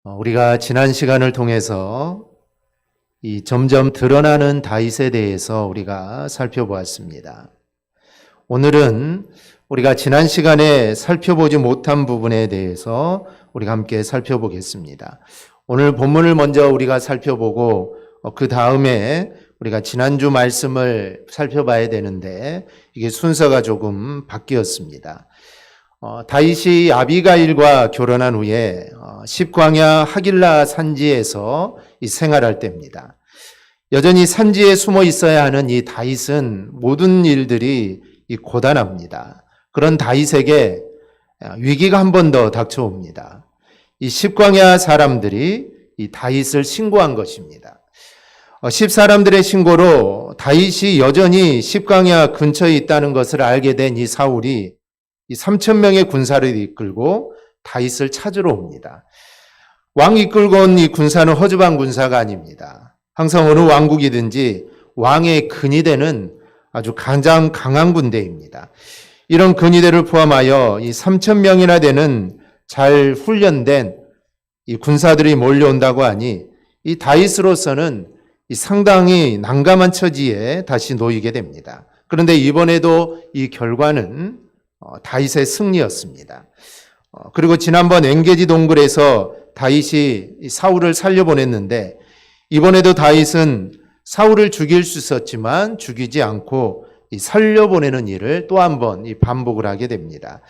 우리가 지난 시간을 통해서 이 점점 드러나는 다윗에 대해서 우리가 살펴보았습니다. 오늘은 우리가 지난 시간에 살펴보지 못한 부분에 대해서 우리가 함께 살펴보겠습니다. 오늘 본문을 먼저 우리가 살펴보고 그 다음에 우리가 지난주 말씀을 살펴봐야 되는데 이게 순서가 조금 바뀌었습니다. 다윗이 아비가일과 결혼한 후에 십광야 하길라 산지에서 생활할 때입니다. 여전히 산지에 숨어 있어야 하는 이 다윗은 모든 일들이 고단합니다. 그런 다윗에게 위기가 한 번 더 닥쳐옵니다. 이 십광야 사람들이 이 다윗을 신고한 것입니다. 십사람들의 신고로 다윗이 여전히 십광야 근처에 있다는 것을 알게 된 이 사울이 이 3,000명의 군사를 이끌고 다윗을 찾으러 옵니다. 왕 이끌고 온 이 군사는 허주방 군사가 아닙니다. 항상 어느 왕국이든지 왕의 근위대는 아주 가장 강한 군대입니다. 이런 근위대를 포함하여 이 3,000명이나 되는 잘 훈련된 이 군사들이 몰려온다고 하니 이 다윗으로서는 이 상당히 난감한 처지에 다시 놓이게 됩니다. 그런데 이번에도 이 결과는 다윗의 승리였습니다. 그리고 지난번 엔게디 동굴에서 다윗이 사울을 살려보냈는데 이번에도 다윗은 사울을 죽일 수 있었지만 죽이지 않고 살려보내는 일을 또 한 번 반복을 하게 됩니다.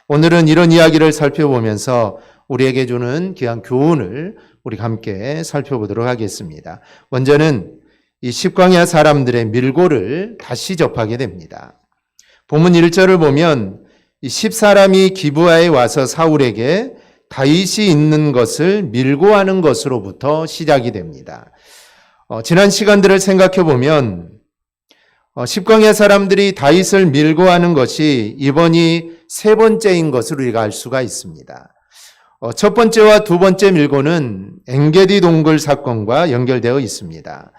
오늘은 이런 이야기를 살펴보면서 우리에게 주는 귀한 교훈을 우리 함께 살펴보도록 하겠습니다. 먼저는 이 십광야 사람들의 밀고를 다시 접하게 됩니다. 본문 1절을 보면 이 10사람이 기브아에 와서 사울에게 다윗이 있는 것을 밀고하는 것으로부터 시작이 됩니다. 지난 시간들을 생각해 보면 십광야 사람들이 다윗을 밀고하는 것이 이번이 세 번째인 것을 우리가 알 수가 있습니다. 첫 번째와 두 번째 밀고는 엔게디 동굴 사건과 연결되어 있습니다.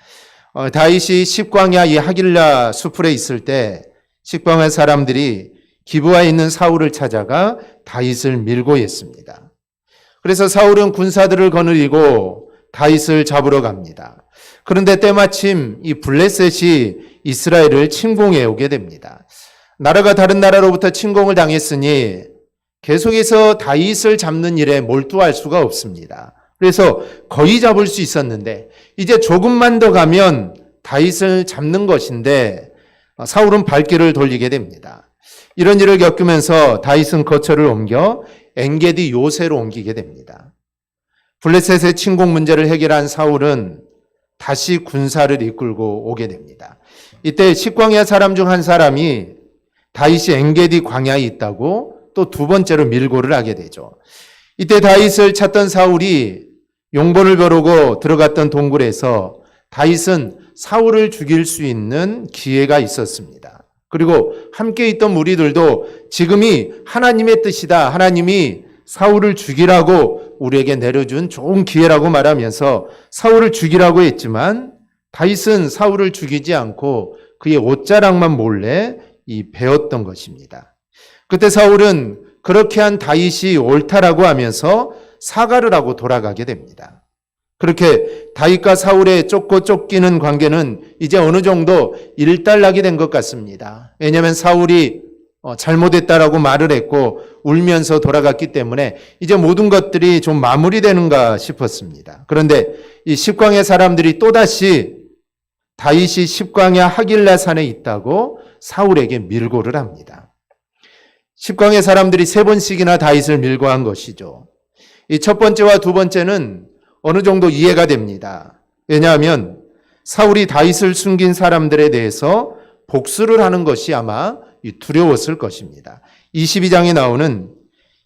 다윗이 십광야 이 하길라 수풀에 있을 때 십광야 사람들이 기브아에 있는 사울을 찾아가 다윗을 밀고 했습니다. 그래서 사울은 군사들을 거느리고 다윗을 잡으러 갑니다. 그런데 때마침 이 블레셋이 이스라엘을 침공해 오게 됩니다. 나라가 다른 나라로부터 침공을 당했으니 계속해서 다윗을 잡는 일에 몰두할 수가 없습니다. 그래서 거의 잡을 수 있었는데 이제 조금만 더 가면 다윗을 잡는 것인데 사울은 발길을 돌리게 됩니다. 이런 일을 겪으면서 다윗은 거처를 옮겨 엔게디 요새로 옮기게 됩니다. 블레셋의 침공 문제를 해결한 사울은 다시 군사를 이끌고 오게 됩니다. 이때 십광야 사람 중 한 사람이 다윗이 엔게디 광야에 있다고 또 두 번째로 밀고를 하게 되죠. 이때 다윗을 찾던 사울이 용본을 벼르고 들어갔던 동굴에서 다윗은 사울을 죽일 수 있는 기회가 있었습니다. 그리고 함께 있던 무리들도 지금이 하나님의 뜻이다. 하나님이 사울을 죽이라고 우리에게 내려준 좋은 기회라고 말하면서 사울을 죽이라고 했지만 다윗은 사울을 죽이지 않고 그의 옷자락만 몰래 베었던 것입니다. 그때 사울은 그렇게 한 다윗이 옳다라고 하면서 사과를 하고 돌아가게 됩니다. 그렇게 다윗과 사울의 쫓고 쫓기는 관계는 이제 어느 정도 일단락이 된 것 같습니다. 왜냐하면 사울이 잘못했다라고 말을 했고 울면서 돌아갔기 때문에 이제 모든 것들이 좀 마무리되는가 싶었습니다. 그런데 이 십광야 사람들이 또다시 다윗이 십광야 하길라 산에 있다고 사울에게 밀고를 합니다. 십광야 사람들이 세 번씩이나 다윗을 밀고한 것이죠. 이 첫 번째와 두 번째는 어느 정도 이해가 됩니다. 왜냐하면 사울이 다윗을 숨긴 사람들에 대해서 복수를 하는 것이 아마 두려웠을 것입니다. 22장에 나오는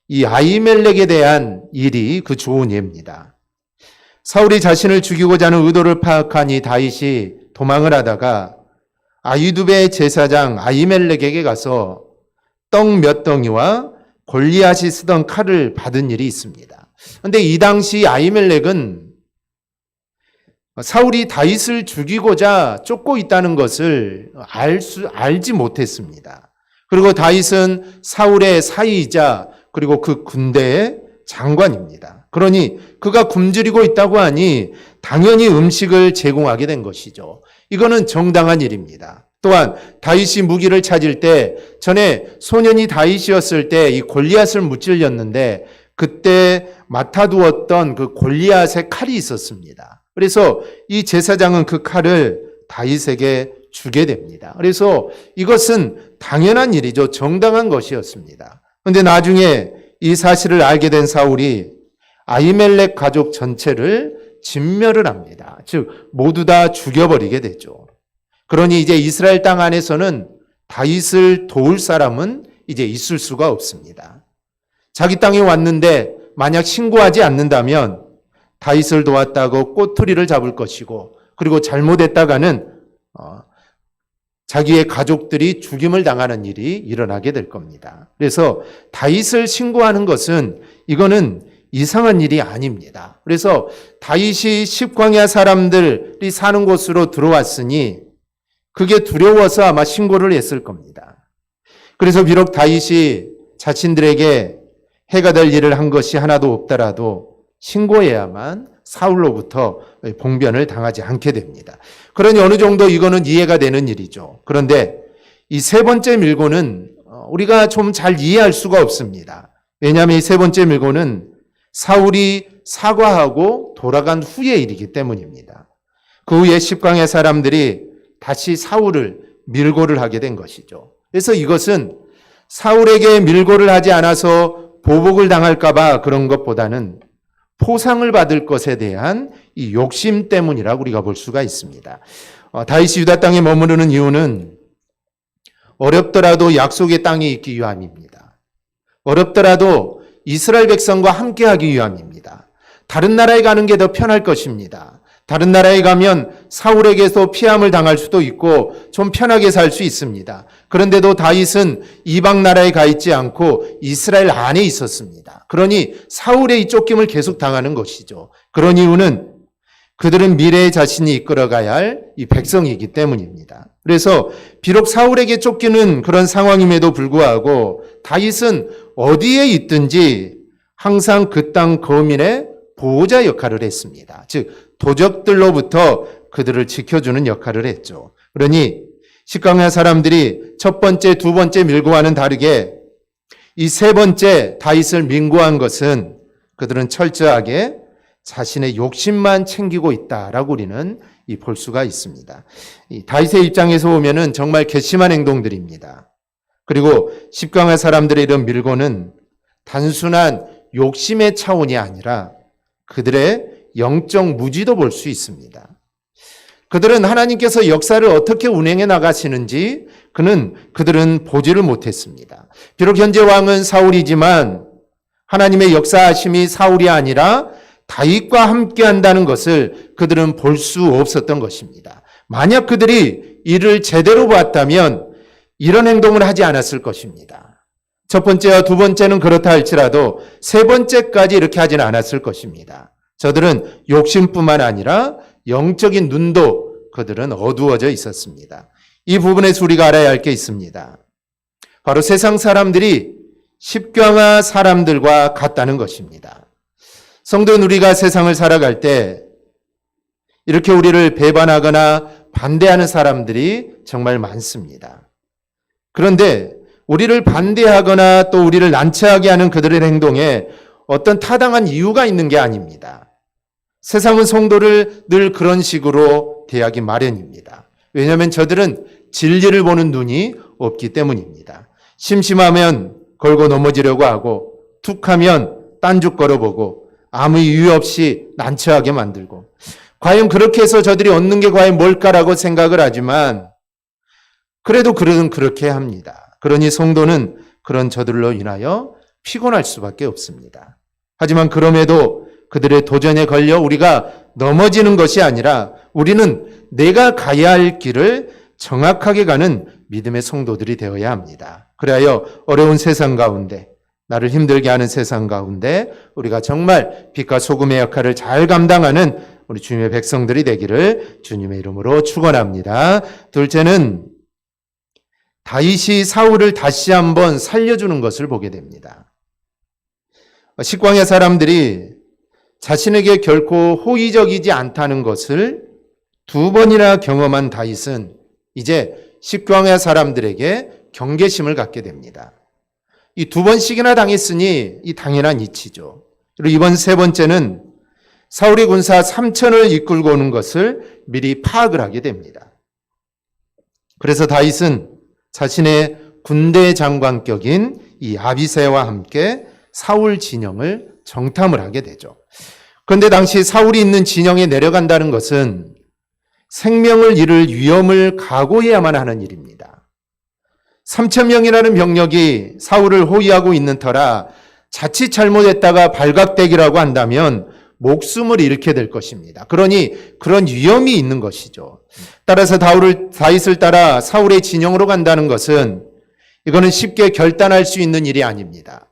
이 아히멜렉에 대한 일이 그 좋은 예입니다. 사울이 자신을 죽이고자 하는 의도를 파악한 이 다윗이 도망을 하다가 아히두베 제사장 아히멜렉에게 가서 떡 몇 덩이와 골리앗이 쓰던 칼을 받은 일이 있습니다. 그런데 이 당시 아히멜렉은 사울이 다윗을 죽이고자 쫓고 있다는 것을 알지 못했습니다. 그리고 다윗은 사울의 사위이자 그리고 그 군대의 장관입니다. 그러니 그가 굶주리고 있다고 하니 당연히 음식을 제공하게 된 것이죠. 이거는 정당한 일입니다. 또한 다윗이 무기를 찾을 때 전에 소년이 다윗이었을 때 이 골리앗을 무찔렸는데 그때 맡아두었던 그 골리앗의 칼이 있었습니다. 그래서 이 제사장은 그 칼을 다윗에게 주게 됩니다. 그래서 이것은 당연한 일이죠. 정당한 것이었습니다. 그런데 나중에 이 사실을 알게 된 사울이 아히멜렉 가족 전체를 진멸을 합니다. 즉 모두 다 죽여버리게 되죠. 그러니 이제 이스라엘 땅 안에서는 다윗을 도울 사람은 이제 있을 수가 없습니다. 자기 땅에 왔는데 만약 신고하지 않는다면 다윗을 도왔다고 꼬투리를 잡을 것이고, 그리고 잘못했다가는 자기의 가족들이 죽임을 당하는 일이 일어나게 될 겁니다. 그래서 다윗을 신고하는 것은 이거는 이상한 일이 아닙니다. 그래서 다윗이 십광야 사람들이 사는 곳으로 들어왔으니 그게 두려워서 아마 신고를 했을 겁니다. 그래서 비록 다윗이 자신들에게 해가 될 일을 한 것이 하나도 없더라도 신고해야만 사울로부터 봉변을 당하지 않게 됩니다. 그러니 어느 정도 이거는 이해가 되는 일이죠. 그런데 이 세 번째 밀고는 우리가 좀 잘 이해할 수가 없습니다. 왜냐하면 이 세 번째 밀고는 사울이 사과하고 돌아간 후의 일이기 때문입니다. 그 후에 십광야 사람들이 다시 사울을 밀고를 하게 된 것이죠. 그래서 이것은 사울에게 밀고를 하지 않아서 보복을 당할까 봐 그런 것보다는 포상을 받을 것에 대한 이 욕심 때문이라고 우리가 볼 수가 있습니다. 다윗이 유다 땅에 머무르는 이유는 어렵더라도 약속의 땅에 있기 위함입니다. 어렵더라도 이스라엘 백성과 함께하기 위함입니다. 다른 나라에 가는 게 더 편할 것입니다. 다른 나라에 가면 사울에게서 피함을 당할 수도 있고 좀 편하게 살 수 있습니다. 그런데도 다윗은 이방 나라에 가 있지 않고 이스라엘 안에 있었습니다. 그러니 사울의 이 쫓김을 계속 당하는 것이죠. 그런 이유는 그들은 미래의 자신이 이끌어가야 할 이 백성이기 때문입니다. 그래서 비록 사울에게 쫓기는 그런 상황임에도 불구하고 다윗은 어디에 있든지 항상 그 땅 거민의 보호자 역할을 했습니다. 즉 도적들로부터 그들을 지켜주는 역할을 했죠. 그러니 십광야 사람들이 첫 번째, 두 번째 밀고와는 다르게 이 세 번째 다윗을 민고한 것은 그들은 철저하게 자신의 욕심만 챙기고 있다라고 우리는 볼 수가 있습니다. 이 다윗의 입장에서 보면은 정말 괘씸한 행동들입니다. 그리고 십광야 사람들의 이런 밀고는 단순한 욕심의 차원이 아니라 그들의 영적 무지도 볼 수 있습니다. 그들은 하나님께서 역사를 어떻게 운행해 나가시는지 그들은 보지를 못했습니다. 비록 현재 왕은 사울이지만 하나님의 역사하심이 사울이 아니라 다윗과 함께 한다는 것을 그들은 볼 수 없었던 것입니다. 만약 그들이 이를 제대로 봤다면 이런 행동을 하지 않았을 것입니다. 첫 번째와 두 번째는 그렇다 할지라도 세 번째까지 이렇게 하지는 않았을 것입니다. 저들은 욕심뿐만 아니라 영적인 눈도 그들은 어두워져 있었습니다. 이 부분에서 우리가 알아야 할 게 있습니다. 바로 세상 사람들이 십광야 사람들과 같다는 것입니다. 성도는 우리가 세상을 살아갈 때 이렇게 우리를 배반하거나 반대하는 사람들이 정말 많습니다. 그런데 우리를 반대하거나 또 우리를 난처하게 하는 그들의 행동에 어떤 타당한 이유가 있는 게 아닙니다. 세상은 성도를 늘 그런 식으로 대하기 마련입니다. 왜냐하면 저들은 진리를 보는 눈이 없기 때문입니다. 심심하면 걸고 넘어지려고 하고 툭하면 딴죽 걸어보고 아무 이유 없이 난처하게 만들고, 과연 그렇게 해서 저들이 얻는 게 과연 뭘까라고 생각을 하지만 그래도 그들은 그렇게 합니다. 그러니 성도는 그런 저들로 인하여 피곤할 수밖에 없습니다. 하지만 그럼에도 그들의 도전에 걸려 우리가 넘어지는 것이 아니라 우리는 내가 가야 할 길을 정확하게 가는 믿음의 성도들이 되어야 합니다. 그래야 어려운 세상 가운데, 나를 힘들게 하는 세상 가운데 우리가 정말 빛과 소금의 역할을 잘 감당하는 우리 주님의 백성들이 되기를 주님의 이름으로 축원합니다. 둘째는 다윗이 사울을 다시 한번 살려주는 것을 보게 됩니다. 식광야 사람들이 자신에게 결코 호의적이지 않다는 것을 두 번이나 경험한 다윗은 이제 식광야 사람들에게 경계심을 갖게 됩니다. 이 두 번씩이나 당했으니 이 당연한 이치죠. 그리고 이번 세 번째는 사울의 군사 3천을 이끌고 오는 것을 미리 파악을 하게 됩니다. 그래서 다윗은 자신의 군대 장관격인 이 아비새와 함께 사울 진영을 정탐을 하게 되죠. 그런데 당시 사울이 있는 진영에 내려간다는 것은 생명을 잃을 위험을 각오해야만 하는 일입니다. 3천 명이라는 병력이 사울을 호위하고 있는 터라 자칫 잘못했다가 발각되기라고 한다면 목숨을 잃게 될 것입니다. 그러니 그런 위험이 있는 것이죠. 따라서 다윗을 따라 사울의 진영으로 간다는 것은 이거는 쉽게 결단할 수 있는 일이 아닙니다.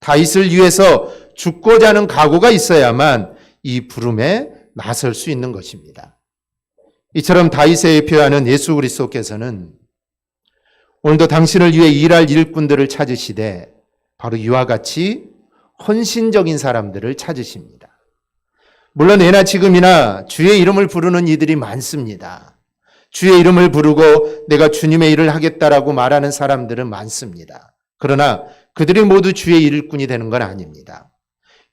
다윗을 위해서 죽고자 하는 각오가 있어야만 이 부름에 나설 수 있는 것입니다. 이처럼 다윗의 표하는 예수 그리스도께서는 오늘도 당신을 위해 일할 일꾼들을 찾으시되 바로 이와 같이 헌신적인 사람들을 찾으십니다. 물론 예나 지금이나 주의 이름을 부르는 이들이 많습니다. 주의 이름을 부르고 내가 주님의 일을 하겠다라고 말하는 사람들은 많습니다. 그러나 그들이 모두 주의 일꾼이 되는 건 아닙니다.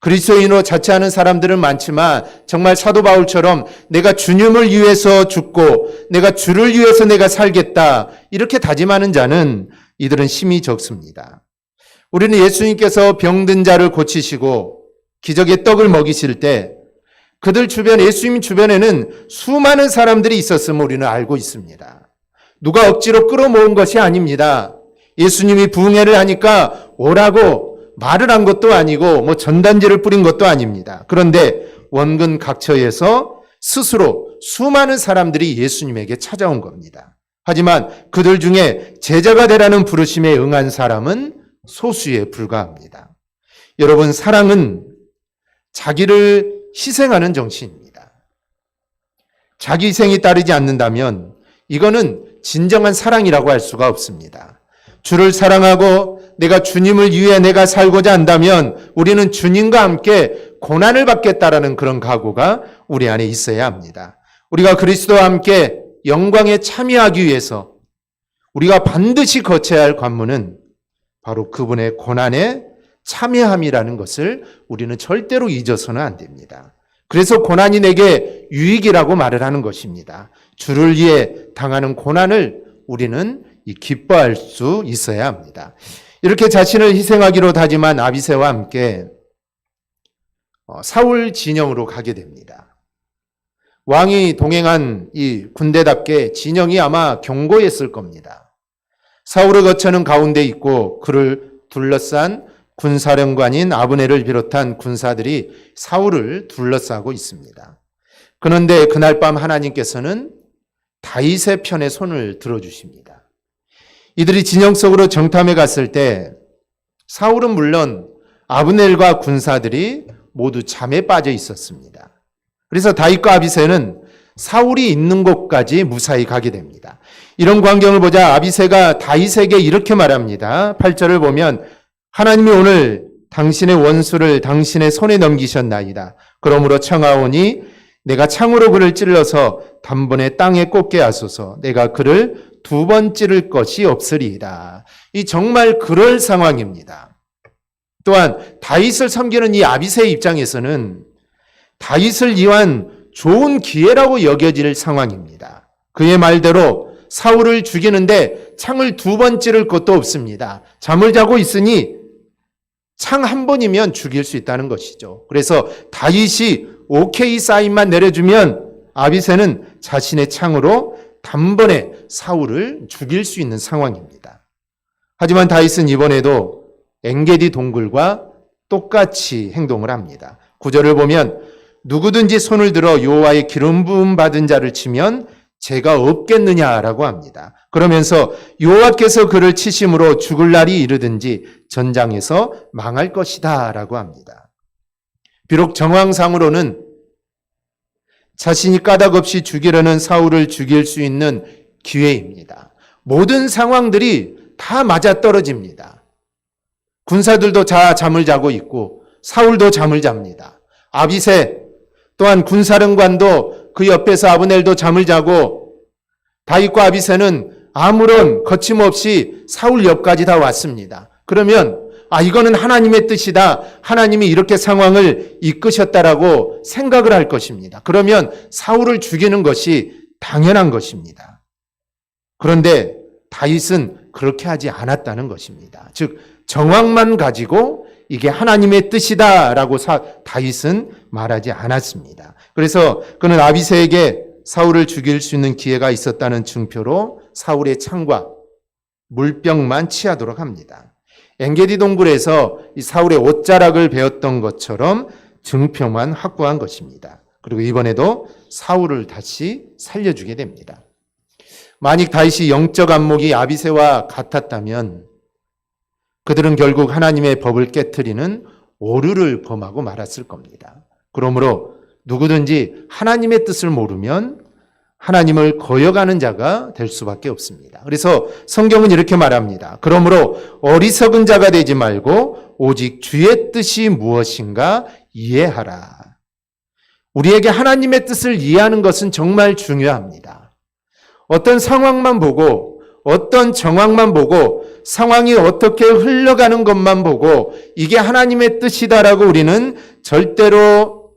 그리스도인으로 자처하는 사람들은 많지만 정말 사도 바울처럼 내가 주님을 위해서 죽고 내가 주를 위해서 내가 살겠다 이렇게 다짐하는 자는 이들은 심히 적습니다. 우리는 예수님께서 병든 자를 고치시고 기적의 떡을 먹이실 때 그들 주변, 예수님 주변에는 수많은 사람들이 있었음을 우리는 알고 있습니다. 누가 억지로 끌어모은 것이 아닙니다. 예수님이 부흥회를 하니까 오라고 말을 한 것도 아니고 전단지를 뿌린 것도 아닙니다. 그런데 원근 각처에서 스스로 수많은 사람들이 예수님에게 찾아온 겁니다. 하지만 그들 중에 제자가 되라는 부르심에 응한 사람은 소수에 불과합니다. 여러분, 사랑은 자기를 희생하는 정신입니다. 자기 희생이 따르지 않는다면 이거는 진정한 사랑이라고 할 수가 없습니다. 주를 사랑하고 내가 주님을 위해 내가 살고자 한다면 우리는 주님과 함께 고난을 받겠다라는 그런 각오가 우리 안에 있어야 합니다. 우리가 그리스도와 함께 영광에 참여하기 위해서 우리가 반드시 거쳐야 할 관문은 바로 그분의 고난에 참여함이라는 것을 우리는 절대로 잊어서는 안 됩니다. 그래서 고난이 내게 유익이라고 말을 하는 것입니다. 주를 위해 당하는 고난을 우리는 기뻐할 수 있어야 합니다. 이렇게 자신을 희생하기로 다짐한 아비새와 함께 사울 진영으로 가게 됩니다. 왕이 동행한 이 군대답게 진영이 아마 견고했을 겁니다. 사울의 거처는 가운데 있고 그를 둘러싼 군사령관인 아브넬을 비롯한 군사들이 사울을 둘러싸고 있습니다. 그런데 그날 밤 하나님께서는 다윗의 편에 손을 들어주십니다. 이들이 진영 속으로 정탐해 갔을 때 사울은 물론 아브넬과 군사들이 모두 잠에 빠져 있었습니다. 그래서 다윗과 아비새는 사울이 있는 곳까지 무사히 가게 됩니다. 이런 광경을 보자 아비새가 다윗에게 이렇게 말합니다. 8절을 보면 하나님이 오늘 당신의 원수를 당신의 손에 넘기셨나이다. 그러므로 청하오니 내가 창으로 그를 찔러서 단번에 땅에 꽂게 하소서. 내가 그를 두 번 찌를 것이 없으리이다. 이 정말 그럴 상황입니다. 또한 다윗을 섬기는 이 아비새의 입장에서는 다윗을 위한 좋은 기회라고 여겨질 상황입니다. 그의 말대로 사울을 죽이는데 창을 두 번 찌를 것도 없습니다. 잠을 자고 있으니 창 한 번이면 죽일 수 있다는 것이죠. 그래서 다윗이 오케이 사인만 내려주면 아비새는 자신의 창으로 단번에 사울을 죽일 수 있는 상황입니다. 하지만 다윗은 이번에도 엔게디 동굴과 똑같이 행동을 합니다. 9절을 보면 누구든지 손을 들어 여호와의 기름 부음 받은 자를 치면 죄가 없겠느냐라고 합니다. 그러면서 여호와께서 그를 치심으로 죽을 날이 이르든지 전장에서 망할 것이다 라고 합니다. 비록 정황상으로는 자신이 까닭없이 죽이려는 사울을 죽일 수 있는 기회입니다. 모든 상황들이 다 맞아떨어집니다. 군사들도 다 잠을 자고 있고 사울도 잠을 잡니다. 아비새 또한 군사령관도 그 옆에서 아브넬도 잠을 자고 다윗과 아비새는 아무런 거침없이 사울 옆까지 다 왔습니다. 그러면 이거는 하나님의 뜻이다. 하나님이 이렇게 상황을 이끄셨다라고 생각을 할 것입니다. 그러면 사울을 죽이는 것이 당연한 것입니다. 그런데 다윗은 그렇게 하지 않았다는 것입니다. 즉 정황만 가지고 이게 하나님의 뜻이다라고 다윗은 말하지 않았습니다. 그래서 그는 아비새에게 사울을 죽일 수 있는 기회가 있었다는 증표로 사울의 창과 물병만 취하도록 합니다. 엔게디 동굴에서 이 사울의 옷자락을 베었던 것처럼 증표만 확보한 것입니다. 그리고 이번에도 사울을 다시 살려주게 됩니다. 만약 다윗이 영적 안목이 아비새와 같았다면 그들은 결국 하나님의 법을 깨트리는 오류를 범하고 말았을 겁니다. 그러므로 누구든지 하나님의 뜻을 모르면 하나님을 거역하는 자가 될 수밖에 없습니다. 그래서 성경은 이렇게 말합니다. 그러므로 어리석은 자가 되지 말고 오직 주의 뜻이 무엇인가 이해하라. 우리에게 하나님의 뜻을 이해하는 것은 정말 중요합니다. 어떤 상황만 보고 어떤 정황만 보고 상황이 어떻게 흘러가는 것만 보고 이게 하나님의 뜻이다라고 우리는 절대로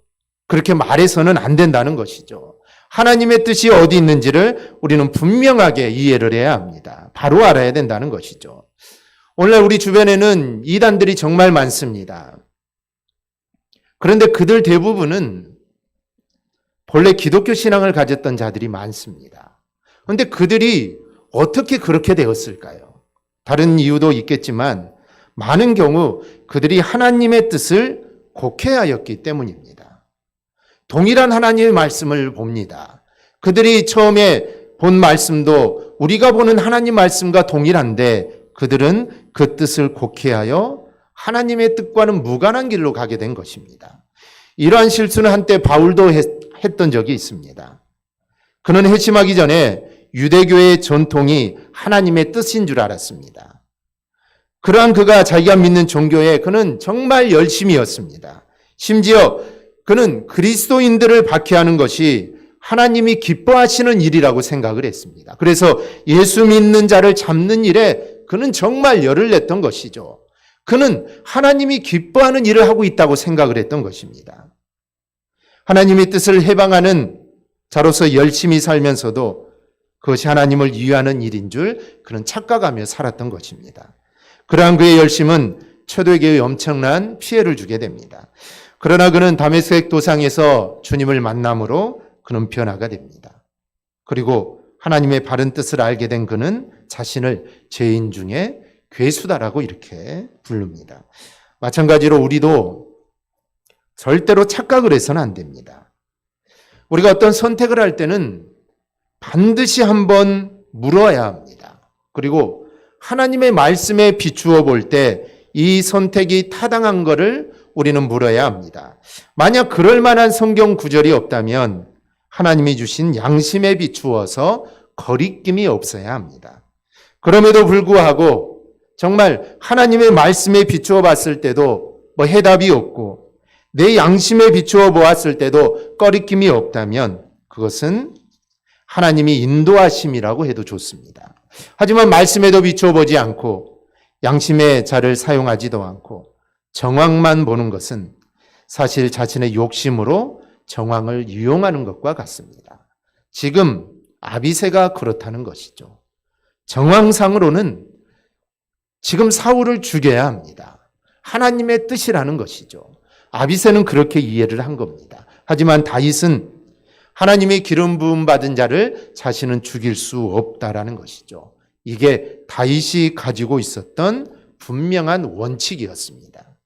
그렇게 말해서는 안 된다는 것이죠. 하나님의 뜻이 어디 있는지를 우리는 분명하게 이해를 해야 합니다. 바로 알아야 된다는 것이죠. 오늘날 우리 주변에는 이단들이 정말 많습니다. 그런데 그들 대부분은 본래 기독교 신앙을 가졌던 자들이 많습니다. 그런데 그들이 어떻게 그렇게 되었을까요? 다른 이유도 있겠지만 많은 경우 그들이 하나님의 뜻을 곡해하였기 때문입니다. 동일한 하나님의 말씀을 봅니다. 그들이 처음에 본 말씀도 우리가 보는 하나님 말씀과 동일한데 그들은 그 뜻을 곡해하여 하나님의 뜻과는 무관한 길로 가게 된 것입니다. 이러한 실수는 한때 바울도 했던 적이 있습니다. 그는 회심하기 전에 유대교의 전통이 하나님의 뜻인 줄 알았습니다. 그러한 그가 자기가 믿는 종교에 그는 정말 열심이었습니다. 심지어 그는 그리스도인들을 박해하는 것이 하나님이 기뻐하시는 일이라고 생각을 했습니다. 그래서 예수 믿는 자를 잡는 일에 그는 정말 열을 냈던 것이죠. 그는 하나님이 기뻐하는 일을 하고 있다고 생각을 했던 것입니다. 하나님의 뜻을 해방하는 자로서 열심히 살면서도 그것이 하나님을 위하는 일인 줄 그는 착각하며 살았던 것입니다. 그러한 그의 열심은 초대교회에 엄청난 피해를 주게 됩니다. 그러나 그는 다메섹 도상에서 주님을 만남으로 그는 변화가 됩니다. 그리고 하나님의 바른 뜻을 알게 된 그는 자신을 죄인 중에 괴수다라고 이렇게 부릅니다. 마찬가지로 우리도 절대로 착각을 해서는 안 됩니다. 우리가 어떤 선택을 할 때는 반드시 한번 물어야 합니다. 그리고 하나님의 말씀에 비추어 볼 때 이 선택이 타당한 것을 우리는 물어야 합니다. 만약 그럴 만한 성경 구절이 없다면 하나님이 주신 양심에 비추어서 거리낌이 없어야 합니다. 그럼에도 불구하고 정말 하나님의 말씀에 비추어 봤을 때도 해답이 없고 내 양심에 비추어 보았을 때도 거리낌이 없다면 그것은 하나님이 인도하심이라고 해도 좋습니다. 하지만 말씀에도 비추어 보지 않고 양심의 자를 사용하지도 않고 정황만 보는 것은 사실 자신의 욕심으로 정황을 이용하는 것과 같습니다. 지금 아비새가 그렇다는 것이죠. 정황상으로는 지금 사울을 죽여야 합니다. 하나님의 뜻이라는 것이죠. 아비새는 그렇게 이해를 한 겁니다. 하지만 다윗은 하나님의 기름 부음 받은 자를 자신은 죽일 수 없다라는 것이죠. 이게 다윗이 가지고 있었던 분명한 원칙이었습니다.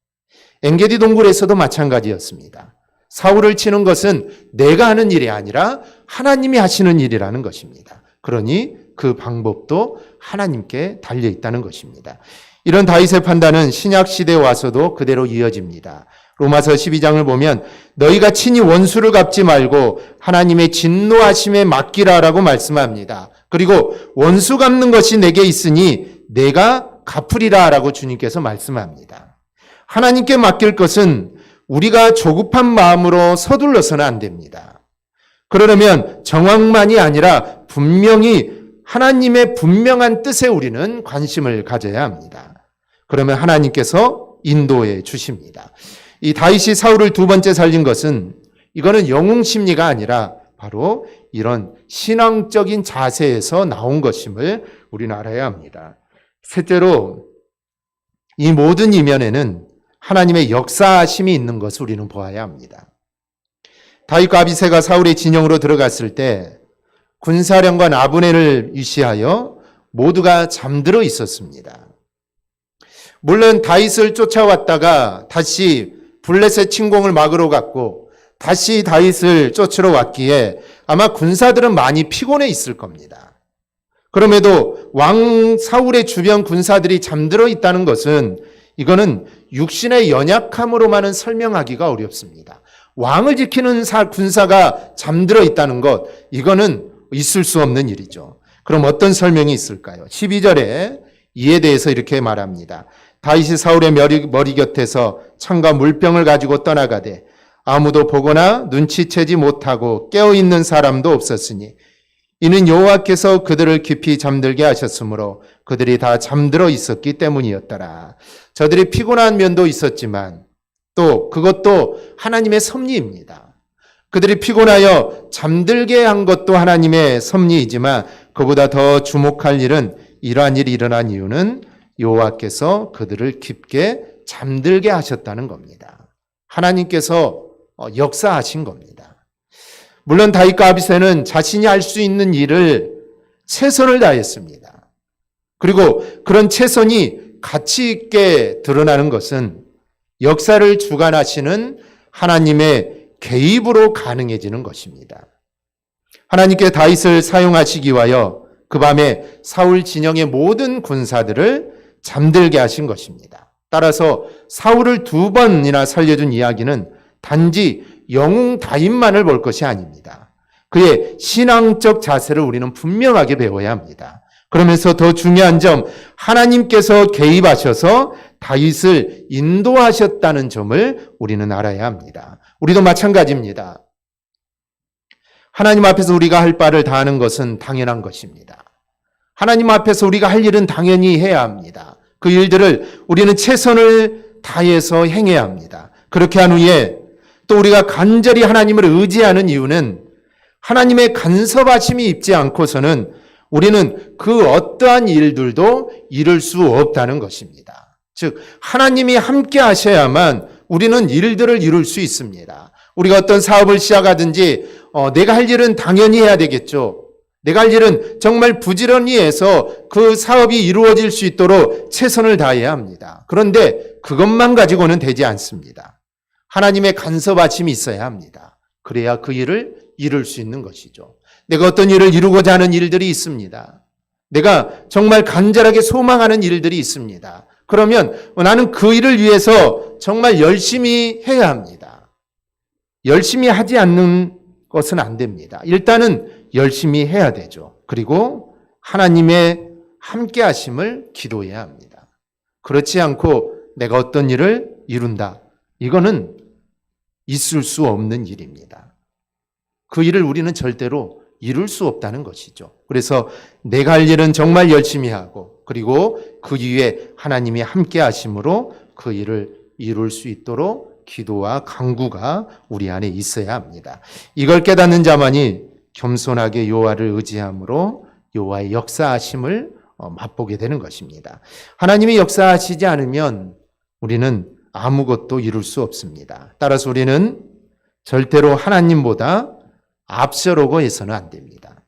엔게디 동굴에서도 마찬가지였습니다. 사울을 치는 것은 내가 하는 일이 아니라 하나님이 하시는 일이라는 것입니다. 그러니 그 방법도 하나님께 달려 있다는 것입니다. 이런 다윗의 판단은 신약 시대에 와서도 그대로 이어집니다. 로마서 12장을 보면 너희가 친히 원수를 갚지 말고 하나님의 진노하심에 맡기라라고 말씀합니다. 그리고 원수 갚는 것이 내게 있으니 내가 갚으리라라고 주님께서 말씀합니다. 하나님께 맡길 것은 우리가 조급한 마음으로 서둘러서는 안 됩니다. 그러려면 정황만이 아니라 분명히 하나님의 분명한 뜻에 우리는 관심을 가져야 합니다. 그러면 하나님께서 인도해 주십니다. 이 다윗이 사울을 두 번째 살린 것은 이거는 영웅 심리가 아니라 바로 이런 신앙적인 자세에서 나온 것임을 우리는 알아야 합니다. 셋째로 이 모든 이면에는 하나님의 역사하심이 있는 것을 우리는 보아야 합니다. 다윗과 아비새가 사울의 진영으로 들어갔을 때 군사령관 아브넬을 위시하여 모두가 잠들어 있었습니다. 물론 다윗을 쫓아왔다가 다시 블레셋 침공을 막으러 갔고 다시 다윗을 쫓으러 왔기에 아마 군사들은 많이 피곤해 있을 겁니다. 그럼에도 왕 사울의 주변 군사들이 잠들어 있다는 것은 이거는 육신의 연약함으로만은 설명하기가 어렵습니다. 왕을 지키는 군사가 잠들어 있다는 것, 이거는 있을 수 없는 일이죠. 그럼 어떤 설명이 있을까요? 12절에 이에 대해서 이렇게 말합니다. 다윗이 사울의 머리 곁에서 창과 물병을 가지고 떠나가되 아무도 보거나 눈치채지 못하고 깨어있는 사람도 없었으니 이는 여호와께서 그들을 깊이 잠들게 하셨으므로 그들이 다 잠들어 있었기 때문이었더라. 저들이 피곤한 면도 있었지만 또 그것도 하나님의 섭리입니다. 그들이 피곤하여 잠들게 한 것도 하나님의 섭리이지만 그보다 더 주목할 일은 이러한 일이 일어난 이유는 여호와께서 그들을 깊게 잠들게 하셨다는 겁니다. 하나님께서 역사하신 겁니다. 물론 다윗과 아비새는 자신이 할 수 있는 일을 최선을 다했습니다. 그리고 그런 최선이 가치 있게 드러나는 것은 역사를 주관하시는 하나님의 개입으로 가능해지는 것입니다. 하나님께 다윗을 사용하시기 위하여 그 밤에 사울 진영의 모든 군사들을 잠들게 하신 것입니다. 따라서 사울을 두 번이나 살려준 이야기는 단지 영웅 다윗만을 볼 것이 아닙니다. 그의 신앙적 자세를 우리는 분명하게 배워야 합니다. 그러면서 더 중요한 점, 하나님께서 개입하셔서 다윗을 인도하셨다는 점을 우리는 알아야 합니다. 우리도 마찬가지입니다. 하나님 앞에서 우리가 할 바를 다하는 것은 당연한 것입니다. 하나님 앞에서 우리가 할 일은 당연히 해야 합니다. 그 일들을 우리는 최선을 다해서 행해야 합니다. 그렇게 한 후에 또 우리가 간절히 하나님을 의지하는 이유는 하나님의 간섭하심이 있지 않고서는 우리는 그 어떠한 일들도 이룰 수 없다는 것입니다. 즉 하나님이 함께 하셔야만 우리는 일들을 이룰 수 있습니다. 우리가 어떤 사업을 시작하든지 내가 할 일은 당연히 해야 되겠죠. 내가 할 일은 정말 부지런히 해서 그 사업이 이루어질 수 있도록 최선을 다해야 합니다. 그런데 그것만 가지고는 되지 않습니다. 하나님의 간섭하심이 있어야 합니다. 그래야 그 일을 이룰 수 있는 것이죠. 내가 어떤 일을 이루고자 하는 일들이 있습니다. 내가 정말 간절하게 소망하는 일들이 있습니다. 그러면 나는 그 일을 위해서 정말 열심히 해야 합니다. 열심히 하지 않는 것은 안 됩니다. 일단은 열심히 해야 되죠. 그리고 하나님의 함께 하심을 기도해야 합니다. 그렇지 않고 내가 어떤 일을 이룬다. 이거는 있을 수 없는 일입니다. 그 일을 우리는 절대로 이룰 수 없다는 것이죠. 그래서 내가 할 일은 정말 열심히 하고 그리고 그 이후에 하나님이 함께 하심으로 그 일을 이룰 수 있도록 기도와 간구가 우리 안에 있어야 합니다. 이걸 깨닫는 자만이 겸손하게 여호와를 의지함으로 여호와의 역사하심을 맛보게 되는 것입니다. 하나님이 역사하시지 않으면 우리는 아무것도 이룰 수 없습니다. 따라서 우리는 절대로 하나님보다 앞서려고 해서는 안 됩니다.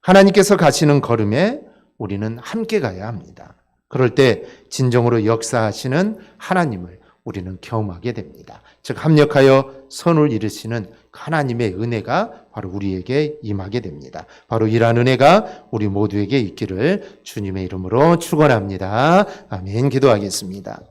하나님께서 가시는 걸음에 우리는 함께 가야 합니다. 그럴 때 진정으로 역사하시는 하나님을 우리는 경험하게 됩니다. 즉 합력하여 선을 이루시는 하나님의 은혜가 바로 우리에게 임하게 됩니다. 바로 이러한 은혜가 우리 모두에게 있기를 주님의 이름으로 축원합니다. 아멘. 기도하겠습니다.